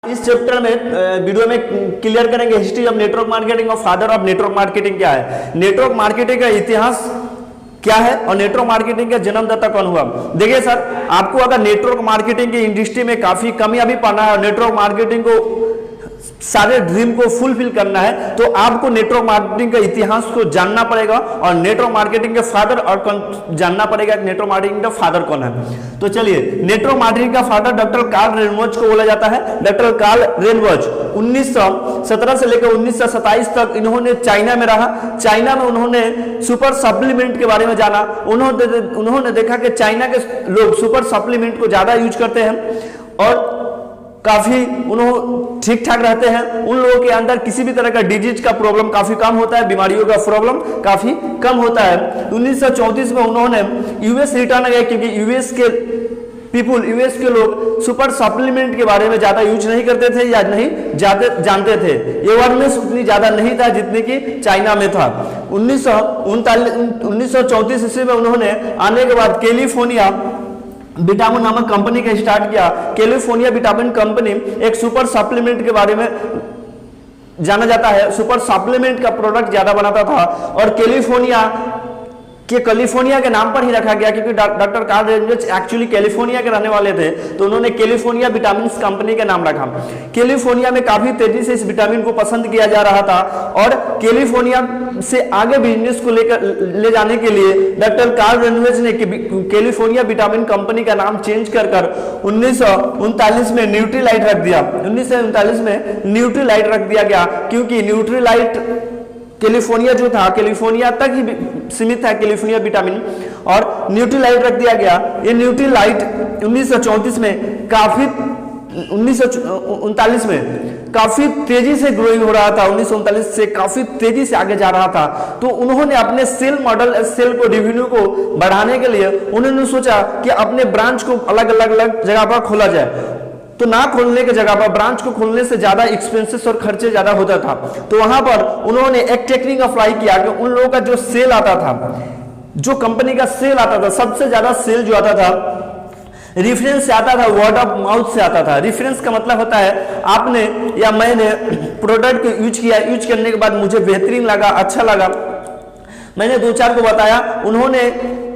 इस चैप्टर में वीडियो में क्लियर करेंगे हिस्ट्री ऑफ नेटवर्क मार्केटिंग और फादर ऑफ नेटवर्क मार्केटिंग क्या है, नेटवर्क मार्केटिंग का इतिहास क्या है और नेटवर्क मार्केटिंग का जन्मदाता कौन हुआ। देखिए सर, आपको अगर नेटवर्क मार्केटिंग की इंडस्ट्री में काफी कामयाबी पाना है और नेटवर्क मार्केटिंग को सारे ड्रीम को फुलफिल करना है तो आपको नेटवर्क मार्केटिंग का इतिहास को जानना पड़ेगा और नेटवर्क मार्केटिंग के फादर और जानना पड़ेगा नेटवर्क मार्केटिंग का फादर कौन है। तो चलिए, नेटवर्क मार्केटिंग का फादर डॉक्टर कार्ल रेनवॉज को बोला जाता है। डॉक्टर कार्ल रेनवॉज 1917 से लेकर 1927 तक इन्होंने चाइना में रहा। चाइना में उन्होंने सुपर सप्लीमेंट के बारे में जाना। उन्होंने देखा कि चाइना के लोग सुपर सप्लीमेंट को ज्यादा यूज करते हैं और काफी उन्होंने ठीक ठाक रहते हैं। उन लोगों के अंदर किसी भी तरह का डिजीज का प्रॉब्लम काफी कम होता है, बीमारियों का प्रॉब्लम काफी कम होता है। 1934 में उन्होंने यूएस रिटर्न गए क्योंकि यूएस के लोग सुपर सप्लीमेंट के बारे में ज्यादा यूज नहीं करते थे या नहीं जानते थे। अवेयरनेस उतनी ज्यादा नहीं था जितनी कि चाइना में था। 1934 ईस्वी में उन्होंने आने के बाद कैलिफोर्निया विटामिन नामक कंपनी का स्टार्ट किया। कैलिफोर्निया विटामिन कंपनी एक सुपर सप्लीमेंट के बारे में जाना जाता है। सुपर सप्लीमेंट का प्रोडक्ट ज्यादा बनाता था और कैलिफोर्निया के नाम पर ही रखा गया क्योंकि डॉक्टर कार्ल रेनवॉज एक्चुअली कैलिफोर्निया के रहने वाले थे, तो उन्होंने कैलिफोर्निया विटामिन कंपनी का नाम रखा। कैलिफोर्निया में काफी तेजी से इस विटामिन को पसंद किया जा रहा था और कैलिफोर्निया से आगे बिजनेस को ले जाने के लिए डॉक्टर कार्ल रेनवॉज ने कैलिफोर्निया विटामिन कंपनी का नाम चेंज कर 1939 में न्यूट्रीलाइट रख दिया। 1939 में न्यूट्रीलाइट रख दिया गया क्योंकि न्यूट्रीलाइट कैलिफोर्निया जो था, कैलिफोर्निया तक ही सीमित था कैलिफोर्निया विटामिन, और न्यूट्रीलाइट रख दिया गया। ये न्यूट्रीलाइट 1939 में काफी तेजी से ग्रोइंग हो रहा था। 1939 से काफी तेजी से आगे जा रहा था। तो उन्होंने अपने सेल को रेवेन्यू को बढ़ाने के लिए उन्होंने सोचा कि अपने ब्रांच को अलग अलग जगह पर खोला जाए। तो ना खोलने की जगह पर ब्रांच को खोलने से ज्यादा एक्सपेंसेस और खर्चे ज्यादा होता था। तो वहां पर उन्होंने एक टेक्निक अप्लाई किया कि उन लोगों का जो सेल आता था, जो कंपनी का सेल आता था, सबसे ज्यादा सेल जो आता था रेफरेंस से आता था, वर्ड ऑफ माउथ से आता था। रेफरेंस का मतलब होता है आपने या मैंने प्रोडक्ट को यूज किया, यूज करने के बाद मुझे बेहतरीन लगा, अच्छा लगा, मैंने दो चार को बताया, उन्होंने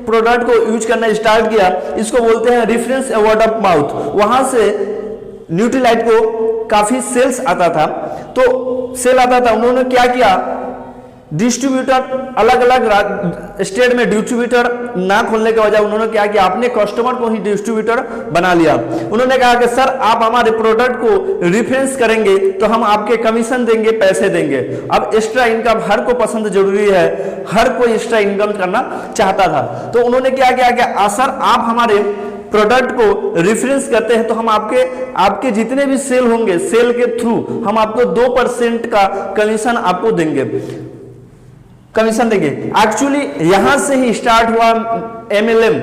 प्रोडक्ट को यूज करना स्टार्ट किया। इसको बोलते हैं रेफरेंस वर्ड ऑफ माउथ। वहां से न्यूट्रीलाइट को काफी सेल्स आता था। तो सेल आता था, उन्होंने क्या किया, डिस्ट्रीब्यूटर अलग अलग स्टेट में डिस्ट्रीब्यूटर ना खोलने के वजह उन्होंने क्या किया, अपने कस्टमर को ही डिस्ट्रीब्यूटर बना लिया। उन्होंने कहा कि सर आप हमारे प्रोडक्ट को रेफरेंस करेंगे तो हम आपके कमीशन देंगे, पैसे देंगे। अब एक्स्ट्रा इनकम हर को पसंद जरूरी है, हर कोई एक्स्ट्रा इनकम करना चाहता था। तो उन्होंने क्या किया कि सर आप हमारे प्रोडक्ट को रेफरेंस करते हैं तो हम आपके जितने भी सेल होंगे, सेल के थ्रू हम आपको 2% का कमीशन आपको देंगे, कमीशन देंगे। एक्चुअली यहां से ही स्टार्ट हुआ MLM,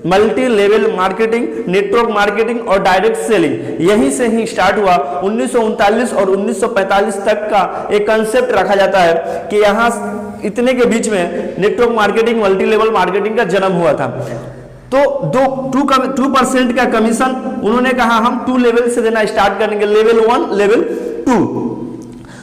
multi level marketing, network marketing और डायरेक्ट सेलिंग। यहीं से ही स्टार्ट हुआ। 1939 और 1945 तक का एक कंसेप्ट रखा जाता है कि यहां इतने के बीच में network marketing, multi level marketing का जन्म हुआ था। तो 2% का कमीशन उन्होंने कहा हम 2 लेवल से देना स्टार्ट करेंगे, लेवल 1, लेवल 2।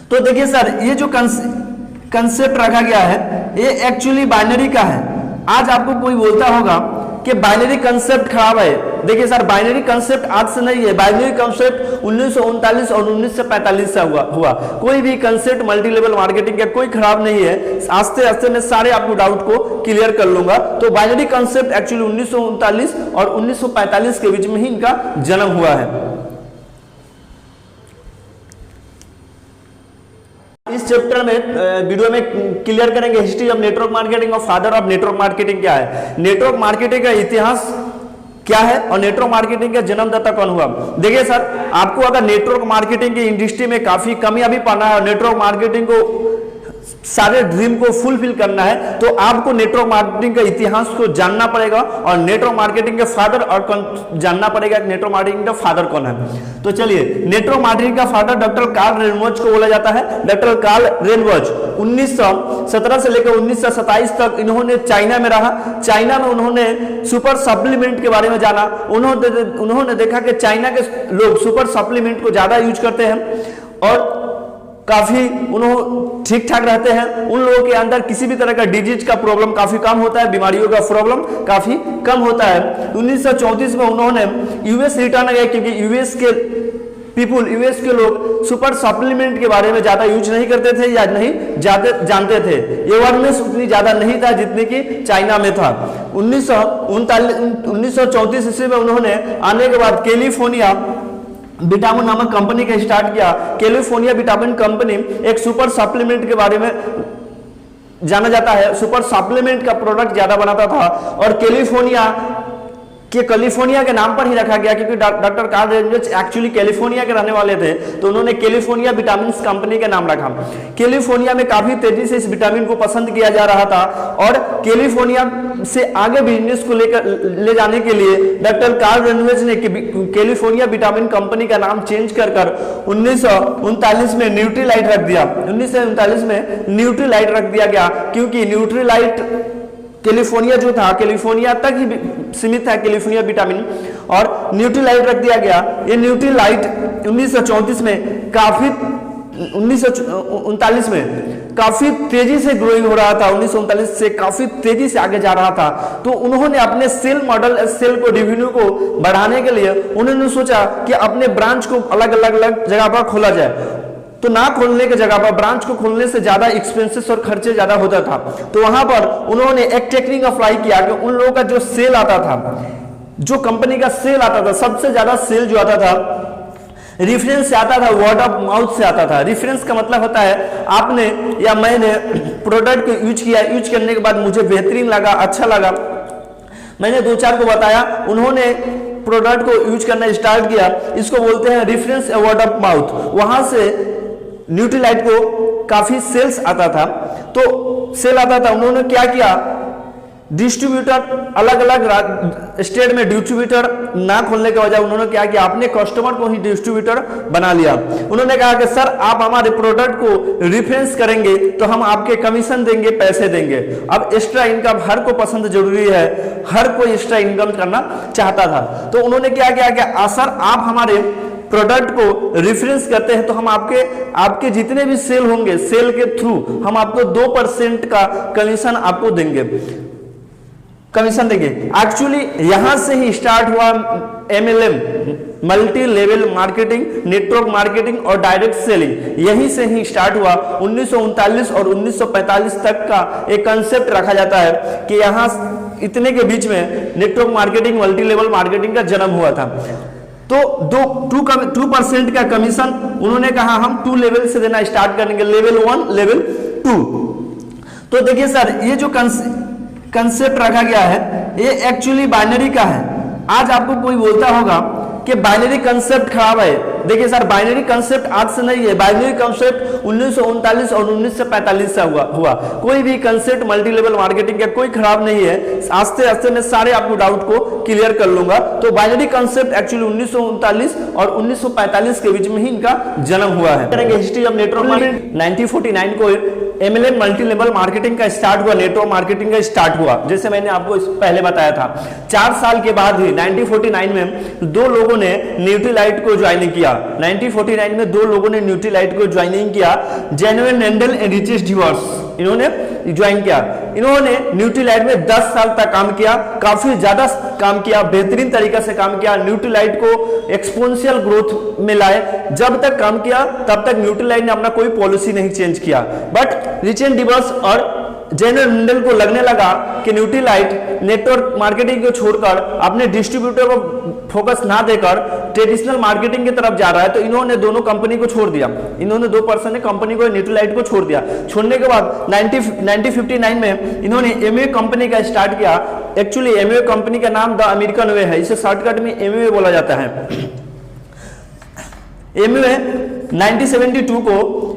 तो देखिए सर, ये जो कंसेप्ट रखा गया है ये एक्चुअली बाइनरी का है। आज आपको कोई बोलता होगा कि बाइनरी कंसेप्ट खराब है। देखिए सर, बाइनरी कंसेप्ट आज से नहीं है। बाइनरी कंसेप्ट 1939 और 1945 से हुआ। कोई भी कंसेप्ट मल्टी लेवल मार्केटिंग का कोई खराब नहीं है। आस्ते आस्ते मैं सारे आपको डाउट को क्लियर कर लूंगा। तो बाइनरी कंसेप्ट एक्चुअली 1939 और 1945 के बीच में ही इनका जन्म हुआ है। इस चैप्टर में वीडियो में क्लियर करेंगे हिस्ट्री ऑफ नेटवर्क मार्केटिंग और फादर ऑफ नेटवर्क मार्केटिंग क्या है, नेटवर्क मार्केटिंग का इतिहास क्या है और नेटवर्क मार्केटिंग का जन्मदाता कौन हुआ। देखिए सर, आपको अगर नेटवर्क मार्केटिंग की इंडस्ट्री में काफी कामयाबी पाना है और नेटवर्क मार्केटिंग को सारे ड्रीम को फुलफिल करना है तो आपको नेटवर्क मार्केटिंग का इतिहास को जानना पड़ेगा और नेटवर्क मार्केटिंग के फादर और जानना पड़ेगा कि नेटवर्क मार्केटिंग का फादर कौन है। तो चलिए, नेटवर्क मार्केटिंग का फादर डॉक्टर कार्ल रेनवर्ज को बोला जाता है। डॉक्टर कार्ल रेनवर्ज 1917 से लेकर 1927 तक इन्होंने चाइना में रहा। चाइना में उन्होंने सुपर सप्लीमेंट के बारे में जाना। उन्होंने देखा कि चाइना के लोग सुपर सप्लीमेंट को ज्यादा यूज करते हैं और काफी उन्होंने ठीक ठाक रहते हैं। उन लोगों के अंदर किसी भी तरह का डिजीज का प्रॉब्लम काफी कम होता है, बीमारियों का प्रॉब्लम काफी कम होता है। 1934 में उन्होंने यूएस रिटर्न गए क्योंकि यूएस के लोग सुपर सप्लीमेंट के बारे में ज्यादा यूज नहीं करते थे या नहीं जानते थे। अवेयरनेस उतनी ज्यादा नहीं था जितनी कि चाइना में था। 1934 ईस्वी में उन्होंने आने के बाद कैलिफोर्निया विटामिन नामक कंपनी का स्टार्ट किया। कैलिफोर्निया विटामिन कंपनी एक सुपर सप्लीमेंट के बारे में जाना जाता है। सुपर सप्लीमेंट का प्रोडक्ट ज्यादा बनाता था और कैलिफोर्निया के नाम पर ही रखा गया क्योंकि डॉक्टर कार्ल रेनवर्ज एक्चुअली कैलिफोर्निया के रहने वाले थे, तो उन्होंने कैलिफोर्निया विटामिन कंपनी का नाम रखा। कैलिफोर्निया में काफी तेजी से इस विटामिन को पसंद किया जा रहा था और कैलिफोर्निया से आगे बिजनेस को ले जाने के लिए डॉक्टर कार्ल रेनवर्ज ने कैलिफोर्निया विटामिन कंपनी का नाम चेंज कर 1939 में न्यूट्रीलाइट रख दिया। 1939 में न्यूट्रीलाइट रख दिया गया क्योंकि न्यूट्रीलाइट कैलिफोर्निया जो था, कैलिफोर्निया तक ही सीमित था कैलिफोर्निया विटामिन, और न्यूट्रीलाइट रख दिया गया। ये न्यूट्रीलाइट 1939 में काफी तेजी से ग्रोइंग हो रहा था। 1939 से काफी तेजी से आगे जा रहा था। तो उन्होंने अपने सेल मॉडल सेल को रेवेन्यू को बढ़ाने के लिए उन्होंने सोचा कि अपने ब्रांच को अलग अलग जगह पर खोला जाए। तो ना खोलने की जगह पर ब्रांच को खोलने से ज्यादा एक्सपेंसेस और खर्चे ज्यादा होता था। तो वहां पर उन्होंने एक टेक्निक अप्लाई किया कि उन लोगों का जो सेल आता था, जो कंपनी का सेल आता था, सबसे ज्यादा सेल जो आता था रेफरेंस से आता था, वर्ड ऑफ माउथ से आता था। रेफरेंस का मतलब होता है आपने या मैंने प्रोडक्ट को यूज किया, यूज करने के बाद मुझे बेहतरीन लगा, अच्छा लगा, मैंने दो चार को बताया, उन्होंने प्रोडक्ट को यूज करना स्टार्ट किया। इसको बोलते हैं रेफरेंस या वर्ड ऑफ माउथ। वहां से न्यूट्रीलाइट को काफी सेल्स आता था। तो सेल आता था, उन्होंने क्या किया, डिस्ट्रीब्यूटर अलग अलग स्टेट में डिस्ट्रीब्यूटर ना खोलने के वजह उन्होंने क्या किया, अपने कस्टमर को ही डिस्ट्रीब्यूटर बना लिया। उन्होंने कहा कि सर आप हमारे प्रोडक्ट को रेफरेंस करेंगे तो हम आपके कमीशन देंगे, पैसे देंगे। अब एक्स्ट्रा इनकम हर को पसंद जरूरी है, हर कोई एक्स्ट्रा इनकम करना चाहता था। तो उन्होंने क्या किया कि सर आप हमारे प्रोडक्ट को रेफरेंस करते हैं तो हम आपके जितने भी सेल होंगे, सेल के थ्रू हम आपको 2% का कमीशन आपको देंगे, एक्चुअली यहां से ही स्टार्ट हुआ MLM, multi level marketing, network marketing और डायरेक्ट सेलिंग। यहीं से ही स्टार्ट हुआ। 1939 और 1945 तक का एक कंसेप्ट रखा जाता है कि यहां इतने के बीच में network marketing, multi level marketing का जन्म हुआ था। तो 2% का कमीशन उन्होंने कहा हम 2 लेवल से देना स्टार्ट करेंगे, लेवल 1, लेवल 2। तो देखिए सर, ये जो कंसेप्ट रखा गया है ये एक्चुअली बाइनरी का है। आज आपको कोई बोलता होगा कि बाइनरी कंसेप्ट खराब है। देखिए सर, बाइनरी कंसेप्ट आज से नहीं है, बाइनरी कंसेप्ट 1939 और 1945 से हुआ। कोई भी कंसेप्ट मल्टी लेवल मार्केटिंग का कोई खराब नहीं है। आस्ते आस्ते मैं सारे आपको डाउट को क्लियर कर लूंगा। तो बाइनरी कंसेप्ट एक्चुअली 1939 और 1945 के बीच में ही इनका जन्म हुआ है। हिस्ट्री ऑफ नेटवर्क मार्केटिंग 1949 को MLM मल्टी लेवल मार्केटिंग का स्टार्ट हुआ, नेटवर्क मार्केटिंग का स्टार्ट हुआ, जैसे मैंने आपको पहले बताया था। 4 साल के बाद ही 1949 में 2 लोगों ने न्यूट्रीलाइट को ज्वाइनिंग किया। 1949 में 2 लोगों ने न्यूट्रीलाइट को ज्वाइनिंग किया, जेनुइन रेंडल एंड रिचेस डिवॉर्स, इन्होंने ज्वाइन किया। इन्होंने न्यूट्रीलाइट में 10 साल तक काम किया, काफी ज्यादा काम किया, बेहतरीन तरीके से काम किया, न्यूट्रीलाइट को एक्सपोनेंशियल ग्रोथ में लाए। जब तक काम किया तब तक न्यूट्रीलाइट ने अपना कोई पॉलिसी नहीं चेंज किया। बट रिचेस डिवॉर्स और जेनुइन रेंडल को लगने लगा कि न्यूट्रीलाइट नेटवर्क मार्केटिंग को छोड़कर अपने डिस्ट्रीब्यूटर को फोकस ना देकर ट्रेडिशनल मार्केटिंग की तरफ जा रहा है। तो इन्होंने दोनों कंपनी को छोड़ दिया। इन्होंने 2% ने कंपनी को, न्यूट्रीलाइट को छोड़ दिया। छोड़ने के बाद 1959 में इन्होंने MA कंपनी का स्टार्ट किया। एक्चुअली MA कंपनी का नाम द अमेरिकन वे है, इसे शॉर्टकट में MA बोला जाता है। MA 1972 को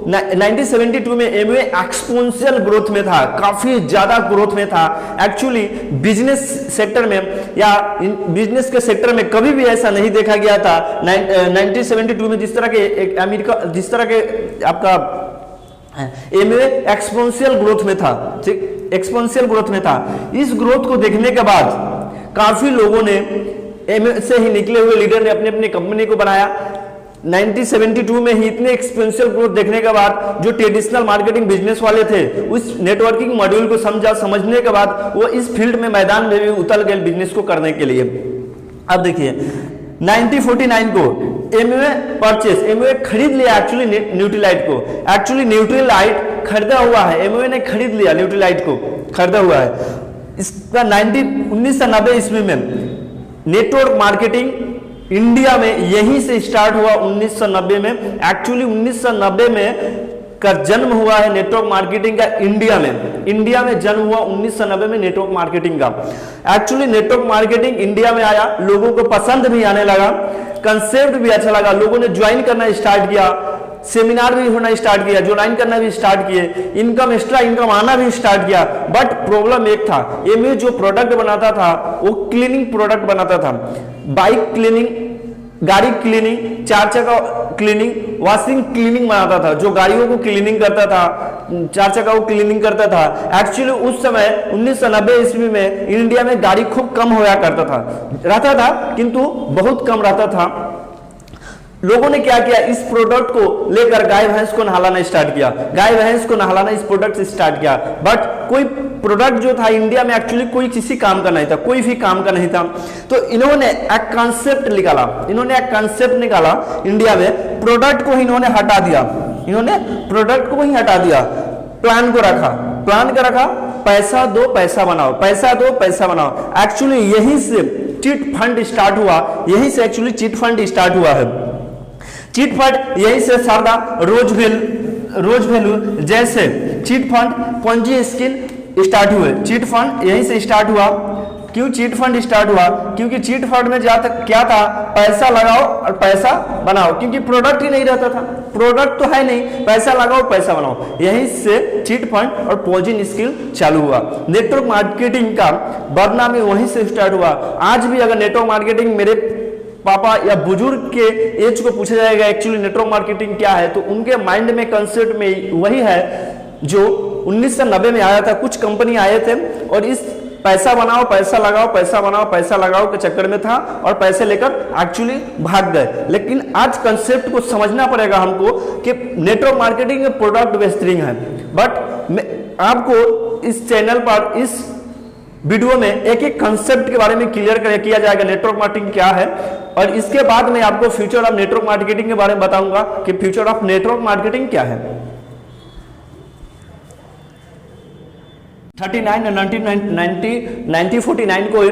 1972 में एमवे एक्सपोनेंशियल ग्रोथ में था, काफी ज्यादा ग्रोथ में था। एक्चुअली बिजनेस सेक्टर में या बिजनेस के सेक्टर में कभी भी ऐसा नहीं देखा गया था। 1972 में जिस तरह के आपका एमवे एक्सपोनेंशियल ग्रोथ में था, ठीक, एक्सपोनेंशियल ग्रोथ में था। इस ग्रोथ को देखने के बाद काफी लोगों ने एमवे से ही निकले हुए लीडर ने अपने अपने कंपनी को बनाया। 1972 में ही इतने एक्सपोनेंशियल ग्रोथ देखने के बाद जो ट्रेडिशनल मार्केटिंग बिजनेस वाले थे उस नेटवर्किंग मॉड्यूल को समझने के बाद वो इस फील्ड में मैदान में भी उतर गए बिजनेस को करने के लिए। अब देखिए 1949 को एमवे परचेस, एमवे खरीद लिया एक्चुअली न्यूट्रीलाइट को। एक्चुअली न्यूट्रीलाइट खरीदा हुआ है, एमवे ने खरीद लिया, न्यूट्रीलाइट को खरीदा हुआ है। इसका 1990 ईस्वी में नेटवर्क मार्केटिंग इंडिया में यहीं से स्टार्ट हुआ। 1990 में एक्चुअली 1990 में का जन्म हुआ है नेटवर्क मार्केटिंग का इंडिया में जन्म हुआ 1990 में नेटवर्क मार्केटिंग का। एक्चुअली नेटवर्क मार्केटिंग इंडिया में आया, लोगों को पसंद भी आने लगा, कंसेप्ट भी अच्छा लगा, लोगों ने ज्वाइन करना स्टार्ट किया, सेमिनार भी होना स्टार्ट किया, ज्वाइन करना भी स्टार्ट किए, इनकम एक्स्ट्रा इनकम आना भी स्टार्ट किया। बट प्रॉब्लम एक था, एमवे जो प्रोडक्ट बनाता था वो क्लीनिंग प्रोडक्ट बनाता था। बाइक क्लीनिंग, गाड़ी क्लीनिंग, चार चक्का क्लीनिंग, वॉशिंग क्लीनिंग बनाता था, जो गाड़ियों को क्लीनिंग करता था, चार चक्का को क्लीनिंग करता था। एक्चुअली उस समय 1990 ईस्वी में इंडिया में गाड़ी खूब कम होया करता था किंतु बहुत कम रहता था। लोगों ने क्या किया, इस प्रोडक्ट को लेकर गाय भैंस को नहलाना स्टार्ट किया, गाय भैंस को नहलाना इस प्रोडक्ट से स्टार्ट किया। बट कोई प्रोडक्ट जो था इंडिया में एक्चुअली कोई किसी काम का नहीं था, कोई भी काम का नहीं था। तो इन्होंने एक कॉन्सेप्ट निकाला, इंडिया में प्रोडक्ट को इन्होंने हटा दिया, प्रोडक्ट को ही हटा दिया, प्लान को रखा, पैसा दो पैसा बनाओ। एक्चुअली यहीं से चिट फंड स्टार्ट हुआ है। चिट फंड यहीं से सादा रोज वैल्यू जैसे चिट फंड, पंजी स्कीम स्टार्ट हुए। चिट फंड यहीं से स्टार्ट हुआ। क्यों चिट फंड स्टार्ट हुआ? क्योंकि चिट फंड में क्या था, पैसा लगाओ और पैसा बनाओ, क्योंकि प्रोडक्ट ही नहीं रहता था, प्रोडक्ट तो है नहीं, पैसा लगाओ पैसा बनाओ। यहीं से चिट फंड और पोंजी स्कीम चालू हुआ। नेटवर्क मार्केटिंग का बदनामी वहीं से स्टार्ट हुआ। आज भी अगर नेटवर्क मार्केटिंग मेरे पापा या बुजुर्ग के एज को पूछा जाएगा एक्चुअली नेटवर्क मार्केटिंग क्या है, तो उनके माइंड में कंसेप्ट में वही है जो 1990 में आया था। कुछ कंपनी आए थे और इस पैसा बनाओ पैसा लगाओ के चक्कर में था और पैसे लेकर एक्चुअली भाग गए। लेकिन आज कंसेप्ट को समझना पड़ेगा हमको कि नेटवर्क मार्केटिंग में प्रोडक्ट बेहतरीन है। बट आपको इस चैनल पर इस वीडियो में एक एक कंसेप्ट के बारे में क्लियर किया जाएगा, नेटवर्क मार्केटिंग क्या है, और इसके बाद मैं आपको फ्यूचर ऑफ नेटवर्क मार्केटिंग के बारे में बताऊंगा कि फ्यूचर ऑफ नेटवर्क मार्केटिंग क्या है। 1949 को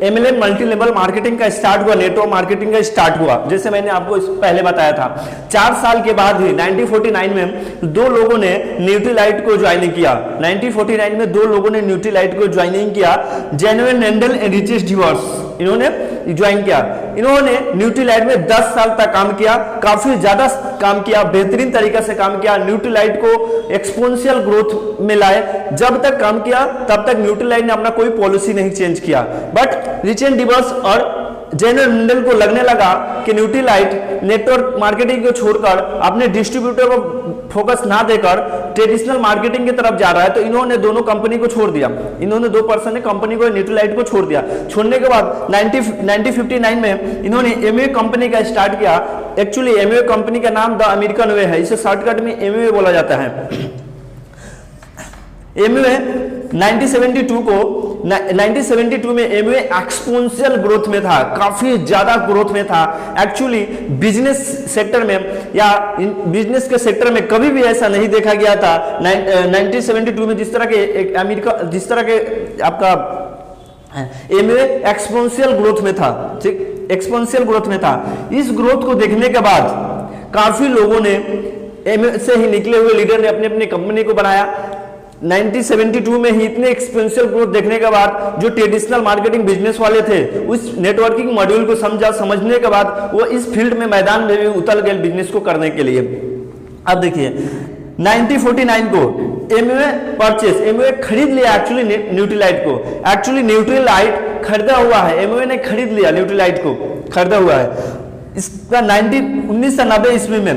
MLM मल्टी लेवल मार्केटिंग का स्टार्ट हुआ, नेटवर्क मार्केटिंग का स्टार्ट हुआ, जैसे मैंने आपको पहले बताया था। 4 साल के बाद ही 1949 में दो लोगों ने न्यूट्रीलाइट को ज्वाइनिंग किया। 1949 में दो लोगों ने न्यूट्रीलाइट को ज्वाइनिंग किया, जेनुइन रेंडल एंड रिचेस डिवर्स इन्होंने ज्वाइन किया। इन्होंने न्यूट्रीलाइट में 10 साल तक काम किया, काफी ज्यादा काम किया, बेहतरीन तरीके से काम किया, न्यूट्रीलाइट को एक्सपोनेंशियल ग्रोथ में लाए। जब तक काम किया तब तक न्यूट्रीलाइट ने अपना कोई पॉलिसी नहीं चेंज किया। बट रिचेस डिवर्स और जेनुइन रेंडल को लगने लगा कि न्यूट्रीलाइट नेटवर्क मार्केटिंग को छोड़कर अपने डिस्ट्रीब्यूटर को फोकस ना देकर ट्रेडिशनल मार्केटिंग की तरफ जा रहा है, तो इन्होंने दोनों कंपनी को छोड़ दिया। इन्होंने 2 पर्सन ने कंपनी को, न्यूट्रीलाइट को छोड़ दिया। छोड़ने के बाद 1959 में इन्होंने एमवे कंपनी का स्टार्ट किया। एक्चुअली एमवे कंपनी का नाम द अमेरिकन वे है, इसे शॉर्टकट में एमवे बोला जाता है। एमवे 1972 में एमवे एक्सपोनेंशियल ग्रोथ में था, काफी ज्यादा ग्रोथ में था। एक्चुअली बिजनेस सेक्टर में या बिजनेस के सेक्टर में कभी भी ऐसा नहीं देखा गया था। 1972 में जिस तरह के आपका एमवे एक्सपोनेंशियल ग्रोथ में था, ठीक, एक्सपोनेंशियल ग्रोथ में था। इस ग्रोथ को देखने के बाद काफी लोगों ने एमवे से ही निकले हुए लीडर ने अपने अपनी कंपनी को बनाया। 1972 में ही इतने एक्सपोनेंशियल ग्रोथ देखने के बाद जो ट्रेडिशनल मार्केटिंग बिजनेस वाले थे उस नेटवर्किंग मॉड्यूल को समझने के बाद वो इस फील्ड में मैदान में भी उतर गए बिजनेस को करने के लिए। अब देखिए 1949 को एमवे परचेस, एमवे खरीद लिया एक्चुअली न्यूट्रीलाइट को, एक्चुअली न्यूट्रीलाइट खरीदा हुआ है, एमवे ने खरीद लिया न्यूट्रीलाइट को, खरीदा हुआ है। इसका 1990 ईस्वी में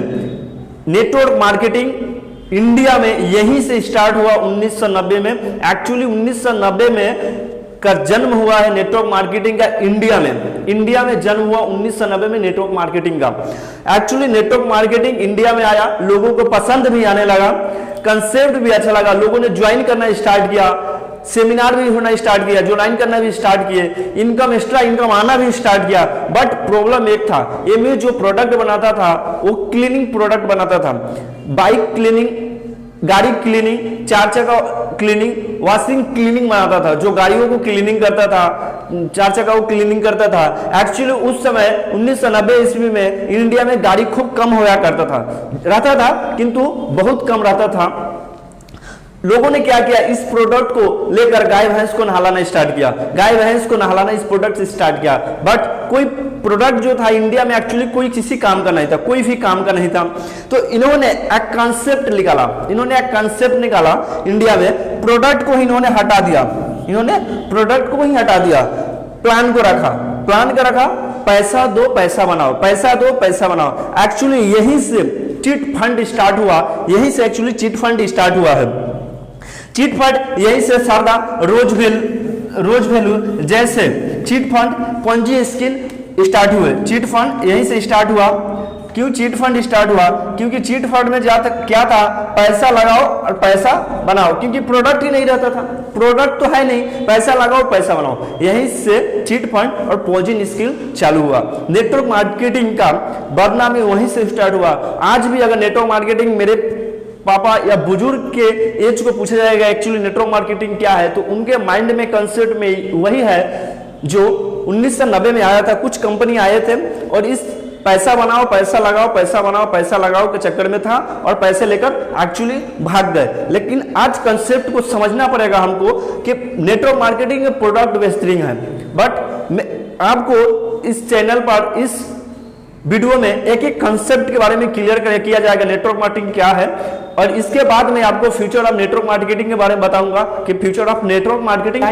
नेटवर्क मार्केटिंग इंडिया में यहीं से स्टार्ट हुआ 1990 में। एक्चुअली 1990 में का जन्म हुआ है नेटवर्क मार्केटिंग का इंडिया में जन्म हुआ 1990 में नेटवर्क मार्केटिंग का। एक्चुअली नेटवर्क मार्केटिंग इंडिया में आया, लोगों को पसंद भी आने लगा, कंसेप्ट भी अच्छा लगा, लोगों ने ज्वाइन करना स्टार्ट किया, सेमिनार भी होना स्टार्ट किया, ज्वाइन करना भी स्टार्ट किए, इनकम एक्स्ट्रा इनकम आना भी स्टार्ट किया। बट प्रॉब्लम एक था, एमवे जो प्रोडक्ट बनाता था वो क्लीनिंग प्रोडक्ट बनाता था, बाइक क्लीनिंग, गाड़ी क्लीनिंग, 4 चक्का क्लीनिंग, वॉशिंग क्लीनिंग बनाता था, जो गाड़ियों को क्लीनिंग करता था, 4 चक्का को क्लीनिंग करता था। एक्चुअली उस समय 1990 ईस्वी में इंडिया में गाड़ी खूब कम होया करता था, रहता था किंतु बहुत कम रहता था। लोगों ने क्या किया, इस प्रोडक्ट को लेकर गाय भैंस को नहलाना स्टार्ट किया, गाय भैंस को नहलाना इस प्रोडक्ट से स्टार्ट किया। बट कोई प्रोडक्ट जो था इंडिया में एक्चुअली कोई किसी काम का नहीं था, कोई भी काम का नहीं था। तो इन्होंने एक कॉन्सेप्ट निकाला, इंडिया में प्रोडक्ट को इन्होंने हटा दिया, इन्होंने प्रोडक्ट को ही हटा दिया, प्लान को रखा, पैसा दो पैसा बनाओ, पैसा दो पैसा बनाओ। एक्चुअली यहीं से चिट फंड स्टार्ट हुआ, यहीं से एक्चुअली चिट फंड स्टार्ट हुआ है। चिट फंड यहीं से सारा रोज वैल्यू जैसे चिट फंड पंजी स्कीम स्टार्ट हुए, चिट फंड यहीं से स्टार्ट हुआ। क्यों चिट फंड स्टार्ट हुआ? क्योंकि चिट फंड में जहाँ तक क्या था, पैसा लगाओ और पैसा बनाओ, क्योंकि प्रोडक्ट ही नहीं रहता था, प्रोडक्ट तो है नहीं, पैसा लगाओ पैसा बनाओ। यहीं से चिट फंड और पोंजी स्कीम चालू हुआ। नेटवर्क मार्केटिंग का बढ़ना भी वहीं से स्टार्ट हुआ। आज भी अगर नेटवर्क मार्केटिंग मेरे पापा या बुजुर्ग के एज को पूछा जाएगा एक्चुअली नेटवर्क मार्केटिंग क्या है, तो उनके माइंड में कंसेप्ट में वही है जो 1990 में आया था। कुछ कंपनी आए थे और इस पैसा बनाओ पैसा लगाओ, पैसा बनाओ पैसा लगाओ के चक्कर में था और पैसे लेकर एक्चुअली भाग गए। लेकिन आज कंसेप्ट को समझना पड़ेगा हमको कि नेटवर्क मार्केटिंग में प्रोडक्ट बेहतरीन है। बट आपको इस चैनल पर इस वीडियो में एक एक कंसेप्ट के बारे में क्लियर किया जाएगा, नेटवर्क मार्केटिंग क्या है। और इसके बाद मैं आपको फ्यूचर ऑफ नेटवर्क मार्केटिंग के बारे में बताऊंगा कि फ्यूचर ऑफ नेटवर्क मार्केटिंग